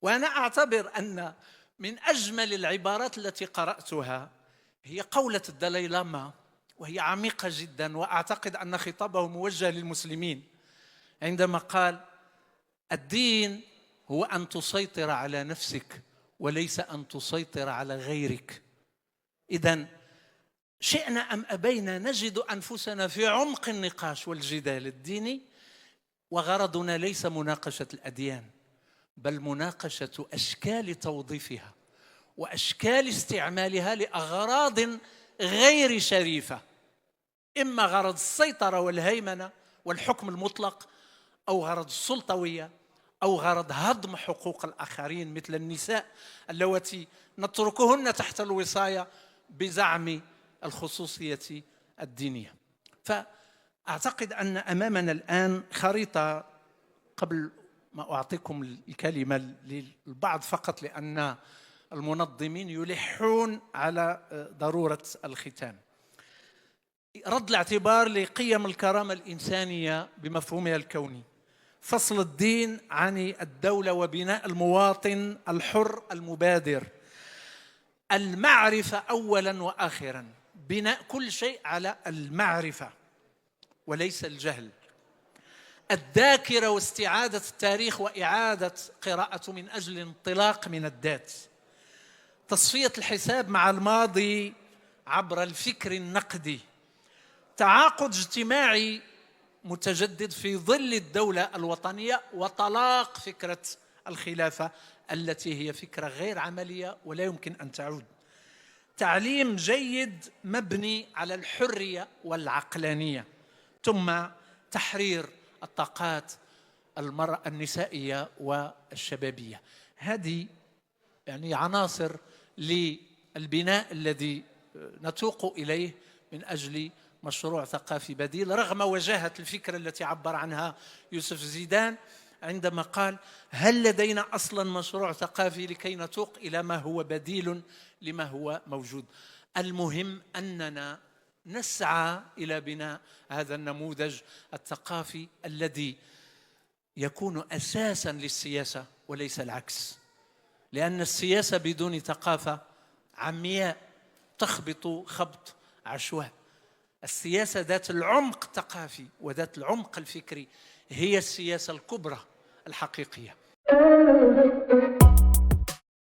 وأنا أعتبر أن من أجمل العبارات التي قرأتها هي قولة الدلاي لاما، وهي عميقة جدا، وأعتقد أن خطابه موجه للمسلمين عندما قال: الدين هو أن تسيطر على نفسك وليس أن تسيطر على غيرك. إذن شئنا أم أبينا نجد أنفسنا في عمق النقاش والجدال الديني، وغرضنا ليس مناقشة الأديان، بل مناقشة أشكال توظيفها وأشكال استعمالها لأغراض غير شريفة، إما غرض السيطرة والهيمنة والحكم المطلق، أو غرض السلطوية، أو غرض هضم حقوق الآخرين مثل النساء اللواتي نتركهن تحت الوصاية بزعم الخصوصية الدينية. فأعتقد أن أمامنا الآن خريطة. قبل ما أعطيكم الكلمة للبعض فقط، لأن المنظمين يلحون على ضرورة الختام، رد الاعتبار لقيم الكرامة الإنسانية بمفهومها الكوني. فصل الدين عن الدولة وبناء المواطن الحر المبادر. المعرفة أولا وآخرا، بناء كل شيء على المعرفة وليس الجهل. الذاكرة واستعادة التاريخ وإعادة قراءته من أجل الانطلاق من الذات. تصفية الحساب مع الماضي عبر الفكر النقدي. تعاقد اجتماعي متجدد في ظل الدولة الوطنية، وطلاق فكرة الخلافة التي هي فكرة غير عملية ولا يمكن أن تعود. تعليم جيد مبني على الحرية والعقلانية، ثم تحرير الطاقات المرأة النسائية والشبابية. هذه يعني عناصر للبناء الذي نتوق إليه من أجل مشروع ثقافي بديل، رغم وجاهة الفكرة التي عبر عنها يوسف زيدان عندما قال: هل لدينا أصلا مشروع ثقافي لكي نتوق إلى ما هو بديل لما هو موجود؟ المهم أننا نسعى إلى بناء هذا النموذج الثقافي الذي يكون أساساً للسياسة وليس العكس، لأن السياسة بدون ثقافة عمياء تخبط خبط عشواء. السياسة ذات العمق الثقافي وذات العمق الفكري هي السياسة الكبرى الحقيقية.